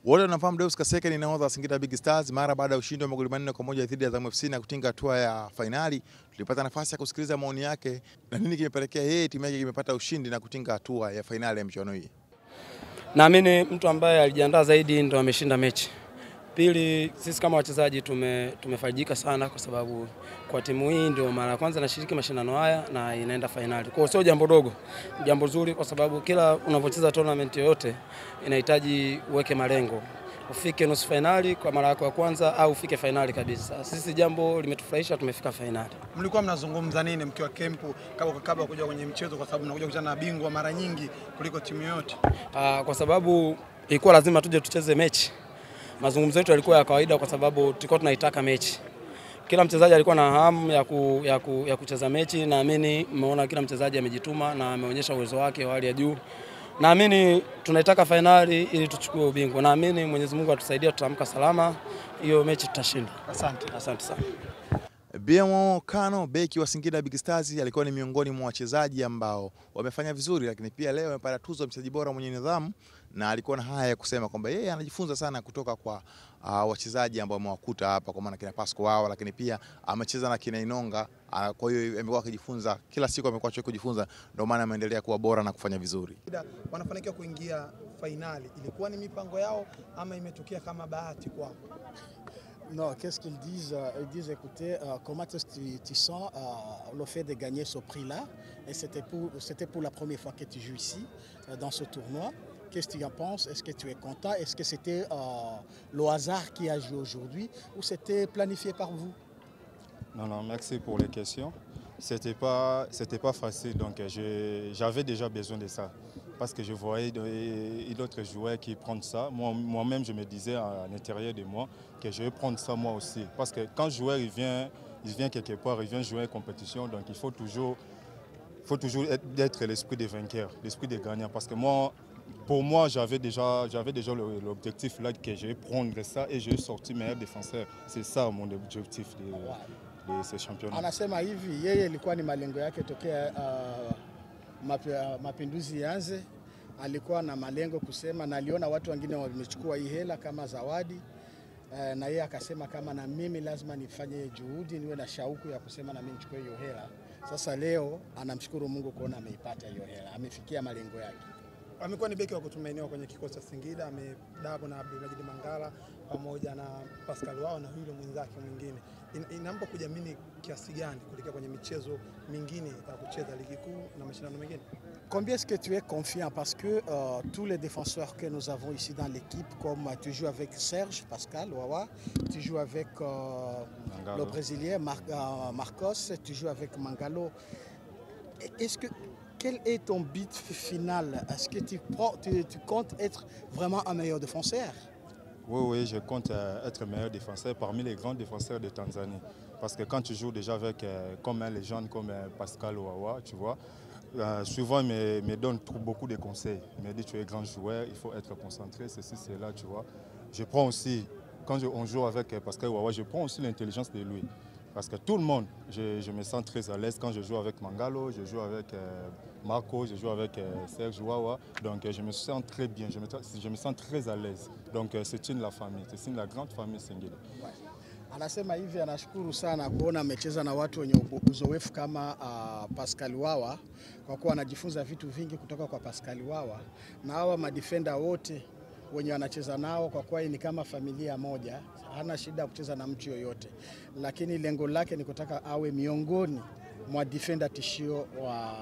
Wote wanafahamu Deus Kaseke ni nahodha wa Singida Big Stars mara baada ya ushindi wa magoli 4-1 dhidi ya Azam FC na kutinga hatua ya fainali. Tulipata nafasi ya kusikiliza maoni yake na nini kimepelekea yeye timu yake imepata ushindi na kutinga hatua ya fainali ya michuano hii. Naamini mtu ambaye alijiandaa zaidi ndo ameshinda mechi. Pili, sisi kama wachezaji tumefarijika sana kwa sababu kwa timu hii ndio mara ya kwanza nashiriki mashindano haya na inaenda fainali. Kwa hiyo sio jambo dogo, jambo zuri kwa sababu kila unapocheza tournament yoyote inahitaji uweke malengo. Ufike nusu fainali kwa mara yako ya kwanza au ufike fainali kabisa. Sisi jambo limetufurahisha, tumefika fainali. Mlikuwa mnazungumza nini mkiwa kempu kabla kuja kwenye mchezo, kwa sababu mnakuja kukutana na bingwa mara nyingi kuliko timu yote? Kwa sababu ilikuwa lazima tuje tucheze mechi. Mazungumzo yetu yalikuwa ya kawaida kwa sababu tulikuwa tunaitaka mechi. Kila mchezaji alikuwa na hamu ya kucheza mechi. Naamini mmeona kila mchezaji amejituma na ameonyesha uwezo wake wa hali ya juu. Naamini tunaitaka fainali ili tuchukue ubingwa. Naamini Mwenyezi Mungu atusaidie, tutaamka salama, hiyo mechi tutashinda. Asante sana. BMO Kano, beki wa Singida Big Stars, alikuwa ni miongoni mwa wachezaji ambao wamefanya vizuri, lakini pia leo amepata tuzo ya mchezaji bora mwenye nidhamu, na alikuwa na haya ya kusema kwamba yeye anajifunza sana kutoka kwa wachezaji ambao amewakuta hapa, kwa maana kina Pasco wao, lakini pia amecheza na kina Inonga. Kwa hiyo amekuwa akijifunza kila siku, amekuwa kujifunza, ndio maana ameendelea kuwa bora na kufanya vizuri. Wanafanikiwa kuingia fainali, ilikuwa ni mipango yao ama imetokea kama bahati kwao? Non, qu'est-ce qu'ils disent? Ils disent, écoutez, comment tu sens le fait de gagner ce prix-là? Et c'était pour la première fois que tu joues ici, dans ce tournoi. Qu'est-ce que tu en penses? Est-ce que tu es content? Est-ce que c'était le hasard qui a joué aujourd'hui ou c'était planifié par vous? Non, merci pour les questions. C'était pas facile, donc j'avais déjà besoin de ça. Parce que je voyais d'autres joueurs qui prennent ça. Moi-même, je me disais à l'intérieur de moi que je vais prendre ça moi aussi. Parce que quand le joueur il vient quelque part, il vient jouer une compétition, donc il faut toujours être l'esprit des vainqueurs, l'esprit des gagnants. Parce que pour moi, j'avais déjà l'objectif là que je vais prendre ça et je vais sortir meilleur défenseur. C'est ça mon objectif de ce championnat. Anasema hivi, yeye ilikuwa ni malengo yake tokea mapinduzi yanze. Alikuwa na malengo kusema, na aliona watu wengine wamechukua hii hela kama zawadi, na yeye akasema kama na mimi lazima nifanye juhudi, niwe na shauku ya kusema na mimi nichukue hiyo hela. Sasa leo anamshukuru Mungu kuona ameipata hiyo hela, amefikia malengo yake. Amekuwa ni beki wa kutumainiwa kwenye kikosi cha Singida, amedabo na Abdulmajid Mangala pamoja na Pascal wao na yule mwenzake mwingine. Inampa kujiamini kiasi gani kuelekea kwenye michezo mingine ya kucheza ligi kuu na mashindano mengine? Combien est-ce que tu es confiant? Parce que tous les défenseurs que nous avons ici dans l'équipe, comme tu joues avec Serge, Pascal, Wawa, tu joues avec le Brésilien Marcos, tu joues avec Mangalo. Quel est ton but final? Est-ce que tu comptes être vraiment un meilleur défenseur? Oui, je compte être meilleur défenseur parmi les grands défenseurs de Tanzanie. Parce que quand tu joues déjà avec comme les jeunes comme Pascal Wawa, tu vois, souvent il me donne beaucoup de conseils. Il me dit tu es grand joueur, il faut être concentré, ceci, cela, tu vois. Je prends aussi, quand on joue avec Pascal Wawa, je prends aussi l'intelligence de lui. Parce que tout le monde, je me sens très à l'aise quand je joue avec Mangalo, je joue avec Marco, je joue avec Serge Wawa. Donc je me sens très bien, je me sens très à l'aise. Donc c'est une la famille, c'est une la grande famille Singida. Anasema hivi, anashukuru sana kuona amecheza na watu wenye uzoefu kama Pascal Wawa, kwa kuwa anajifunza vitu vingi kutoka kwa Pascal Wawa, na hawa madefender wote wenye wanacheza nao, kwa kuwa ni kama familia moja, hana shida kucheza na mtu yoyote, lakini lengo lake ni kutaka awe miongoni mwa defender tishio wa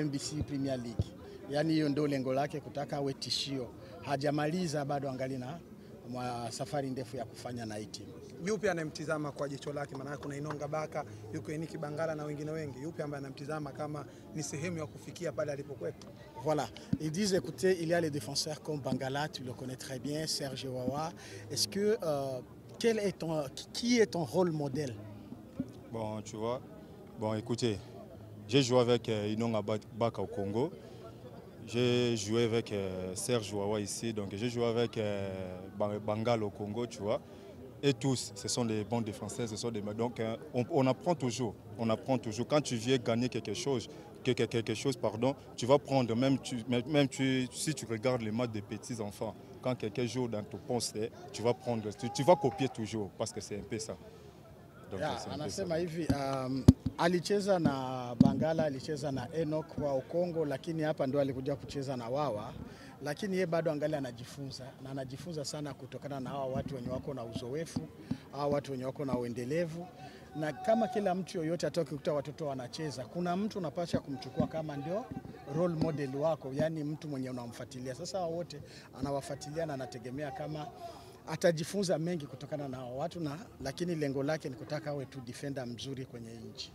NBC Premier League. Yani hiyo ndio lengo lake, kutaka awe tishio. Hajamaliza bado, angali na safari ndefu ya kufanya na hii timu. Yupi anamtizama kwa jicho lake? Maana kuna Inonga Baka, yuko Eniki Bangala na wengine wengi. Yupi ambaye anamtizama kama ni sehemu ya kufikia pale alipokuwepo? Voilà, ils disent écoutez, il y a les défenseurs comme Bangala, tu le connais très bien, Serge Wawa. Est-ce que qui est ton rôle modèle? Bon, tu vois, écoutez, j'ai joué avec Inonga Baka au Congo. J'ai joué avec Serge Wawa ici, donc j'ai joué avec Bangala au Congo, tu vois. Et tous, ce sont des bons défenseurs, donc on apprend toujours. Quand tu viens gagner quelque chose, quelque chose, pardon, tu vas prendre, si tu regardes les matchs des petits enfants, quand quelqu'un joue dans ton poste, tu vas prendre, tu vas copier toujours, parce que c'est un peu ça. Donc, anasema hivi alicheza na Bangala, alicheza na Enoch wa Kongo, lakini hapa ndo alikuja kucheza na Wawa, lakini yeye bado angali anajifunza na anajifunza sana kutokana na hawa watu wenye wako na uzoefu, hawa watu wenye wako na uendelevu. Na kama kila mtu yoyote atoki kukuta watoto wanacheza, kuna mtu unapaswa kumchukua kama ndio role model wako, yani mtu mwenye unamfuatilia. Sasa wote anawafuatilia na anategemea kama atajifunza mengi kutokana na watu lakini lengo lake ni kutaka awe tu defender mzuri kwenye nchi.